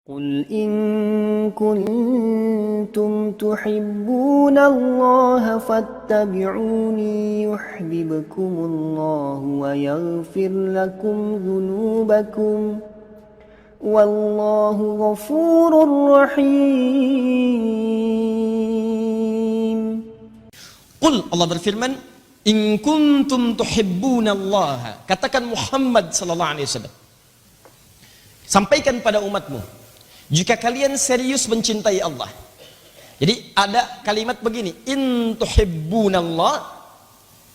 قل إن كنتم تحبون الله فاتبعوني يحببكم الله ويغفر لكم ذنوبكم والله غفور رحيم. Qul, Allah berfirman, in kuntum tuhibbunallaha, katakan Muhammad sallallahu alaihi wasallam, sampaikan pada umatmu, jika kalian serius mencintai Allah. Jadi ada kalimat begini, in tuhibbunallah,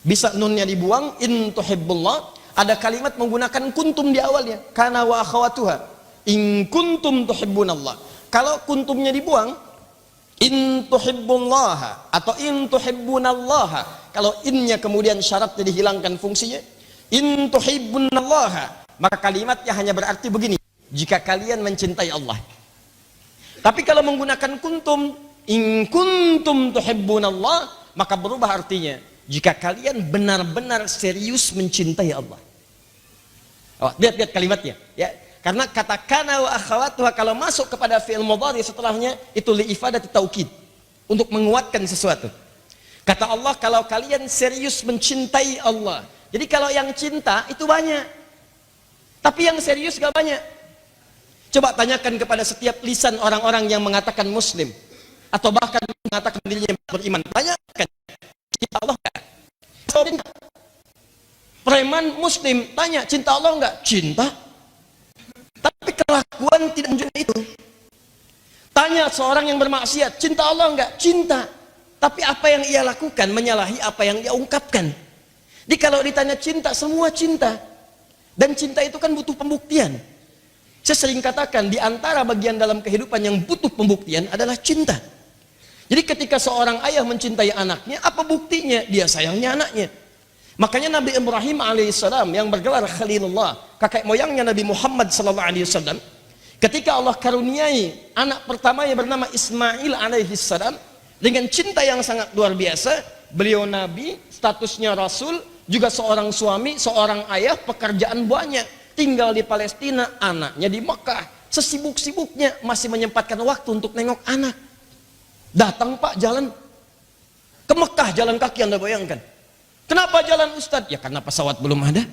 bisa nunnya dibuang, in tuhibbullah. Ada kalimat menggunakan kuntum di awalnya, kana wa akhawatuha, in kuntum tuhibbunallah. Kalau kuntumnya dibuang, in tuhibbullaha atau in tuhibbunallaha. Kalau innya kemudian syaratnya dihilangkan fungsinya, in tuhibbunallaha, maka kalimatnya hanya berarti begini, jika kalian mencintai Allah. Tapi kalau menggunakan kuntum, in kuntum tuhibbunallah, maka berubah artinya, jika kalian benar-benar serius mencintai Allah. Oh, lihat kalimatnya ya. Karena kata kana wa akhawatuha kalau masuk kepada fi'il mudhari setelahnya itu li'ifadati taukid, untuk menguatkan sesuatu. Kata Allah, kalau kalian serius mencintai Allah. Jadi kalau yang cinta itu banyak, tapi yang serius gak banyak. Coba tanyakan kepada setiap lisan orang-orang yang mengatakan muslim atau bahkan mengatakan dirinya beriman, tanyakan, cinta Allah enggak? Preman muslim tanya, cinta Allah enggak? Cinta. Tapi kelakuan tidak menunjukkan itu. Tanya seorang yang bermaksiat, cinta Allah enggak? Cinta. Tapi apa yang ia lakukan menyalahi apa yang dia ungkapkan. Jadi kalau ditanya cinta, semua cinta. Dan cinta itu kan butuh pembuktian. Saya sering katakan, di antara bagian dalam kehidupan yang butuh pembuktian adalah cinta. Jadi ketika seorang ayah mencintai anaknya, apa buktinya? Dia sayangnya anaknya. Makanya Nabi Ibrahim alaihissalam yang bergelar Khalilullah, kakek moyangnya Nabi Muhammad sallallahu alaihi wasallam, ketika Allah karuniai anak pertamanya bernama Ismail alaihissalam, dengan cinta yang sangat luar biasa, beliau Nabi, statusnya Rasul, juga seorang suami, seorang ayah, pekerjaan banyak. Tinggal di Palestina, anaknya di Mekah, sesibuk-sibuknya masih menyempatkan waktu untuk nengok anak. Datang Pak jalan ke Mekah, jalan kaki, Anda bayangkan. Kenapa jalan Ustadz? Ya karena pesawat belum ada,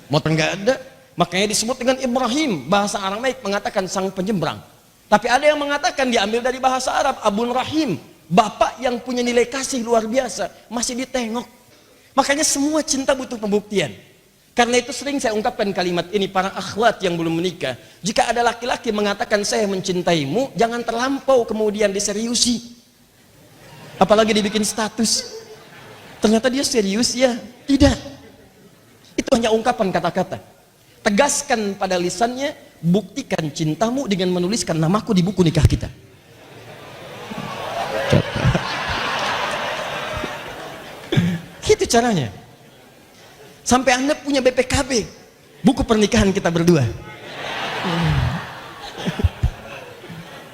motor nggak ada, makanya disebut dengan Ibrahim. Bahasa Aramaik mengatakan sang penyeberang. Tapi ada yang mengatakan diambil dari bahasa Arab, Abun Rahim, bapak yang punya nilai kasih luar biasa, masih ditengok. Makanya semua cinta butuh pembuktian. Karena itu sering saya ungkapkan kalimat ini, para akhwat yang belum menikah, jika ada laki-laki mengatakan saya mencintaimu, jangan terlampau kemudian diseriusi, apalagi dibikin status. Ternyata dia serius ya? Tidak. Itu hanya ungkapan kata-kata. Tegaskan pada lisannya, buktikan cintamu dengan menuliskan namaku di buku nikah kita. Gitu caranya. Sampai Anda punya BPKB, buku pernikahan kita berdua.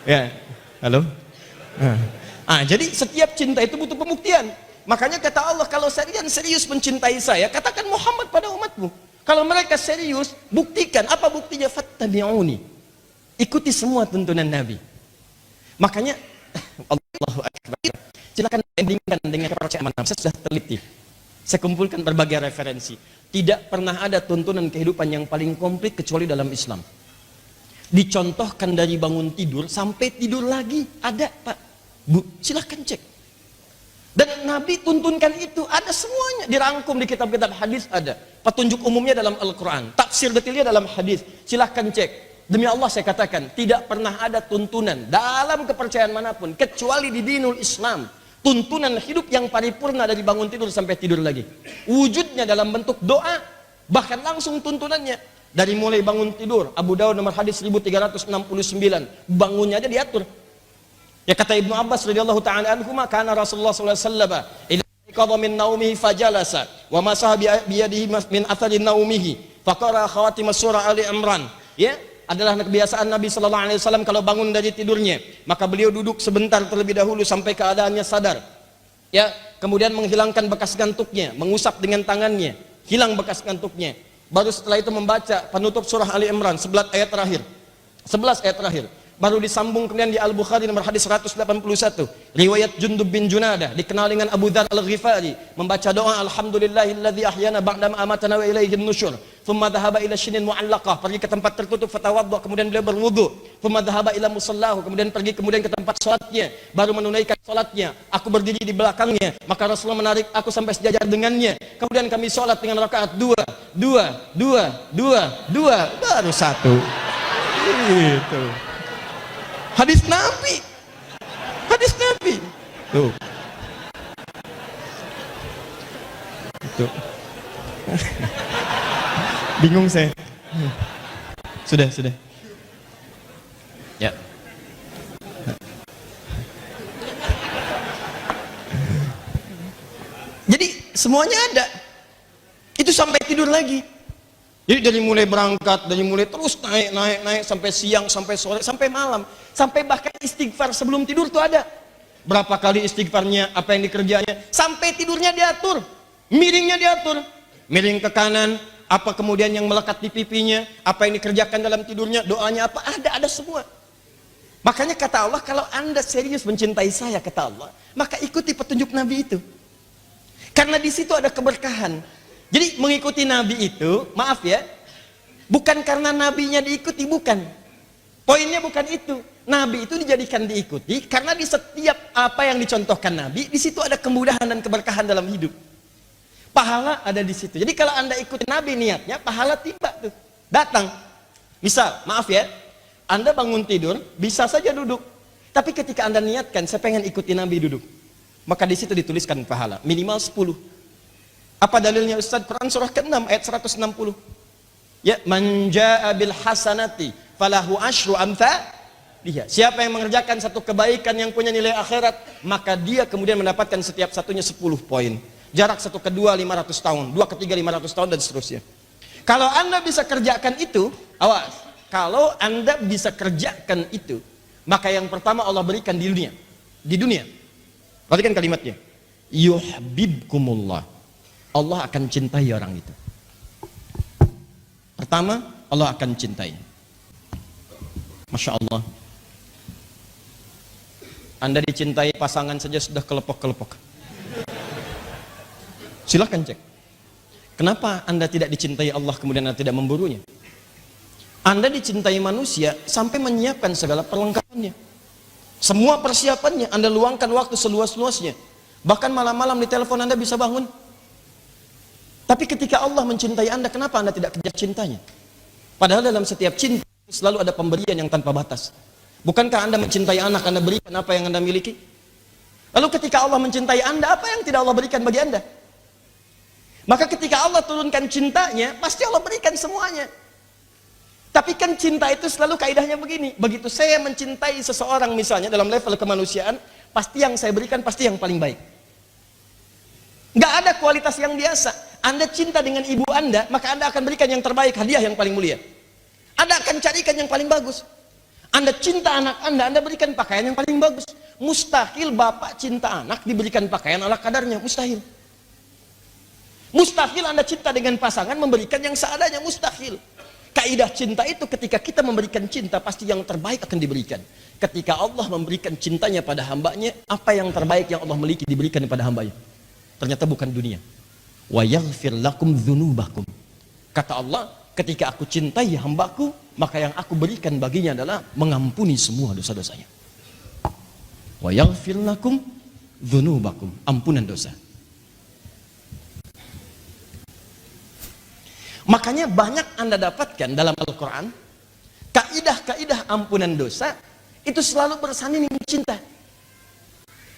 Ya, halo. Jadi setiap cinta itu butuh pembuktian. Makanya kata Allah, kalau kalian serius mencintai saya, katakan Muhammad pada umatmu. Kalau mereka serius, buktikan. Apa buktinya? Fattabi'uni. Ikuti semua tuntunan Nabi. Makanya Allahu Akbar. Silakan bandingkan dengan kepercayaan. Saya sudah teliti. Saya kumpulkan berbagai referensi. Tidak pernah ada tuntunan kehidupan yang paling komplit kecuali dalam Islam. Dicontohkan dari bangun tidur sampai tidur lagi. Ada Pak, Bu, silahkan cek. Dan Nabi tuntunkan itu, ada semuanya. Dirangkum di kitab-kitab hadis ada. Petunjuk umumnya dalam Al-Quran. Tafsir detailnya dalam hadis. Silahkan cek. Demi Allah saya katakan, tidak pernah ada tuntunan dalam kepercayaan manapun kecuali di dinul Islam. Tuntunan hidup yang paripurna dari bangun tidur sampai tidur lagi. Wujudnya dalam bentuk doa, bahkan langsung tuntunannya. Dari mulai bangun tidur, Abu Dawud nomor hadis 1369, bangunnya aja diatur. Ya kata Ibnu Abbas radhiyallahu ta'ala anhuma, kana Rasulullah sallallahu alaihi wasallam idza qadha min naumihi fajalasa wa masaha bi yadihi min athari naumihi faqara khawatim surah Ali Imran. Ya, adalah kebiasaan Nabi sallallahu alaihi wasallam kalau bangun dari tidurnya, maka beliau duduk sebentar terlebih dahulu sampai keadaannya sadar. Ya, kemudian menghilangkan bekas ngantuknya, mengusap dengan tangannya, hilang bekas ngantuknya. Baru setelah itu membaca penutup surah Ali Imran, 11 ayat terakhir. 11 ayat terakhir. Baru disambung kemudian di Al-Bukhari nomor hadis 181. Riwayat Jundub bin Junadah dikenal dengan Abu Dzar Al-Ghifari membaca doa alhamdulillahilladzi ahyana ba'da ma amatana wa ilaihin nusyur. Thumma dhahaba ila shinin mu'allaqah, pergi ke tempat tertutup fatawadda, kemudian beliau berwudu. Thumma dhahaba ila musallahu, kemudian pergi ke tempat salatnya, baru menunaikan salatnya. Aku berdiri di belakangnya, maka Rasulullah menarik aku sampai sejajar dengannya. Kemudian kami salat dengan rakaat dua, baru satu. Gitu. Hadis Nabi. Tuh. Tuh. Bingung saya. Sudah. Ya. Jadi semuanya ada. Itu sampai tidur lagi. Jadi dari mulai berangkat, dari mulai terus naik sampai siang, sampai sore, sampai malam, sampai bahkan istighfar sebelum tidur tuh ada. Berapa kali istighfarnya, apa yang dikerjanya, sampai tidurnya diatur, miringnya diatur, miring ke kanan, apa kemudian yang melekat di pipinya, apa yang dikerjakan dalam tidurnya, doanya apa, ada semua. Makanya kata Allah, kalau anda serius mencintai saya, kata Allah, maka ikuti petunjuk Nabi itu. Karena di situ ada keberkahan. Jadi mengikuti Nabi itu, maaf ya, bukan karena Nabinya diikuti, bukan. Poinnya bukan itu. Nabi itu dijadikan diikuti karena di setiap apa yang dicontohkan Nabi, di situ ada kemudahan dan keberkahan dalam hidup. Pahala ada di situ. Jadi kalau anda ikuti Nabi niatnya, pahala tiba tuh, datang. Misal, maaf ya, anda bangun tidur, bisa saja duduk. Tapi ketika anda niatkan, saya pengen ikuti Nabi duduk, maka di situ dituliskan pahala minimal 10. Apa dalilnya Ustaz? Quran surah ke-6 ayat 160. Ya, man jaa bil hasanati falahu asyru amsalihha. Siapa yang mengerjakan satu kebaikan yang punya nilai akhirat, maka dia kemudian mendapatkan setiap satunya 10 poin. Jarak satu kedua 500 tahun, dua ketiga 500 tahun dan seterusnya. Kalau anda bisa kerjakan itu, awas. Kalau anda bisa kerjakan itu, maka yang pertama Allah berikan di dunia. Di dunia. Perhatikan kalimatnya. Yuhibbukumullah. Allah akan cintai orang itu. Pertama, Allah akan cintai. Masya Allah. Anda dicintai pasangan saja sudah kelepok-kelepok. Silahkan cek. Kenapa Anda tidak dicintai Allah kemudian Anda tidak memburunya? Anda dicintai manusia sampai menyiapkan segala perlengkapannya. Semua persiapannya Anda luangkan waktu seluas-luasnya. Bahkan malam-malam di telepon Anda bisa bangun. Tapi ketika Allah mencintai Anda, kenapa Anda tidak kejar cintanya? Padahal dalam setiap cinta selalu ada pemberian yang tanpa batas. Bukankah Anda mencintai anak, Anda berikan apa yang Anda miliki? Lalu ketika Allah mencintai Anda, apa yang tidak Allah berikan bagi Anda? Maka ketika Allah turunkan cintanya, pasti Allah berikan semuanya. Tapi kan cinta itu selalu kaidahnya begini. Begitu saya mencintai seseorang misalnya dalam level kemanusiaan, pasti yang saya berikan pasti yang paling baik. Nggak ada kualitas yang biasa. Anda cinta dengan ibu Anda, maka Anda akan berikan yang terbaik, hadiah yang paling mulia. Anda akan carikan yang paling bagus. Anda cinta anak Anda berikan pakaian yang paling bagus. Mustahil bapak cinta anak diberikan pakaian ala kadarnya, mustahil. Mustahil Anda cinta dengan pasangan memberikan yang seadanya, mustahil. Kaidah cinta itu ketika kita memberikan cinta, pasti yang terbaik akan diberikan. Ketika Allah memberikan cintanya pada hambanya, apa yang terbaik yang Allah miliki diberikan kepada hambanya. Ternyata bukan dunia. Wa yaghfir lakum dzunubakum. Kata Allah, ketika aku cintai hambaku, maka yang aku berikan baginya adalah mengampuni semua dosa-dosanya. Wa yaghfir lakum dzunubakum, ampunan dosa. Makanya banyak Anda dapatkan dalam Al-Quran, kaidah-kaidah ampunan dosa itu selalu bersanding dengan cinta.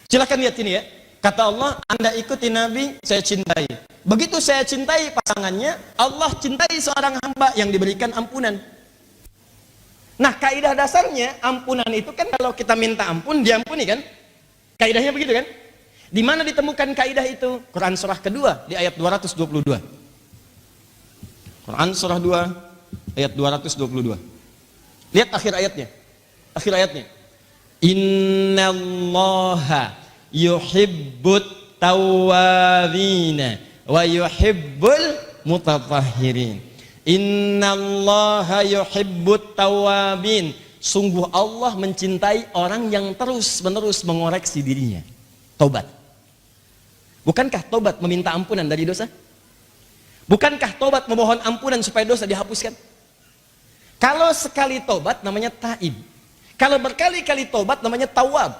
Silakan lihat ini ya. Kata Allah, Anda ikuti Nabi, saya cintai. Begitu saya cintai pasangannya, Allah cintai seorang hamba yang diberikan ampunan. Nah, kaidah dasarnya ampunan itu kan kalau kita minta ampun, diampuni kan? Kaidahnya begitu kan? Di mana ditemukan kaidah itu? Quran surah kedua di ayat 222. Quran surah 2 ayat 222. Lihat akhir ayatnya. Akhir ayatnya. Innallaha yuhibbut tawwabina wa yuhibbul mutatahhirin. Innallaha yuhibbut tawwabin. Sungguh Allah mencintai orang yang terus-menerus mengoreksi dirinya. Tobat. Bukankah tobat meminta ampunan dari dosa? Bukankah tobat memohon ampunan supaya dosa dihapuskan? Kalau sekali tobat namanya taib. Kalau berkali-kali tobat namanya tawab.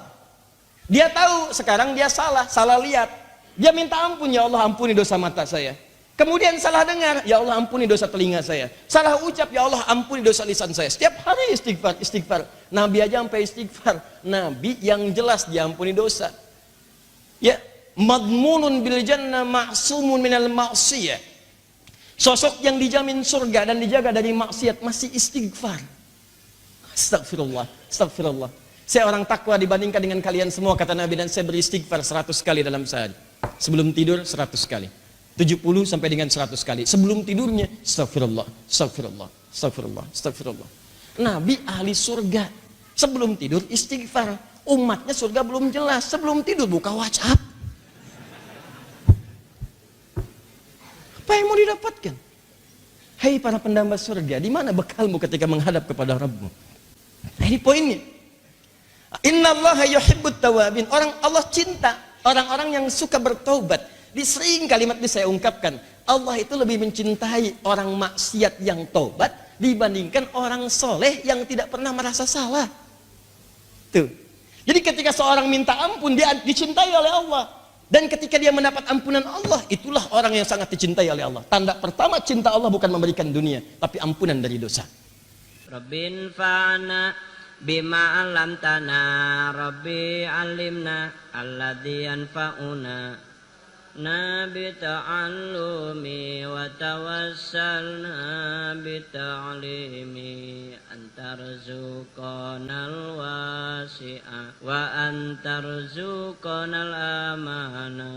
Dia tahu sekarang dia salah lihat. Dia minta ampun, ya Allah ampuni dosa mata saya. Kemudian salah dengar, ya Allah ampuni dosa telinga saya. Salah ucap, ya Allah ampuni dosa lisan saya. Setiap hari istighfar. Nabi aja sampai istighfar. Nabi yang jelas diampuni dosa. Ya, madmunun bil jannah ma'sumun minal ma'siyah. Sosok yang dijamin surga dan dijaga dari maksiat masih istighfar. Astagfirullah. Saya orang takwa dibandingkan dengan kalian semua, kata Nabi, dan saya beristighfar 100 kali dalam sehari. Sebelum tidur 100 kali. 70 sampai dengan 100 kali. Sebelum tidurnya astagfirullah. Nabi ahli surga. Sebelum tidur istighfar. Umatnya surga belum jelas. Sebelum tidur buka WhatsApp. Apa yang mau didapatkan? Hei para pendamba surga, di mana bekalmu ketika menghadap kepada Rabbmu? Nah, ini poinnya. Innallaha yuhibbut tawabin. Allah cinta orang-orang yang suka bertobat. Di sering kalimat ini saya ungkapkan, Allah itu lebih mencintai orang maksiat yang tobat dibandingkan orang soleh yang tidak pernah merasa salah. Tuh. Jadi ketika seorang minta ampun, dia dicintai oleh Allah. Dan ketika dia mendapat ampunan Allah, itulah orang yang sangat dicintai oleh Allah. Tanda pertama cinta Allah bukan memberikan dunia, tapi ampunan dari dosa. Rabbin fa'ana bima alamtana, Rabbi alimna alladhi yanfa'una, nabi ta'allumi wa tawassalna bita'limi, antarzuqanal wasi'a wa antarzuqanal amana.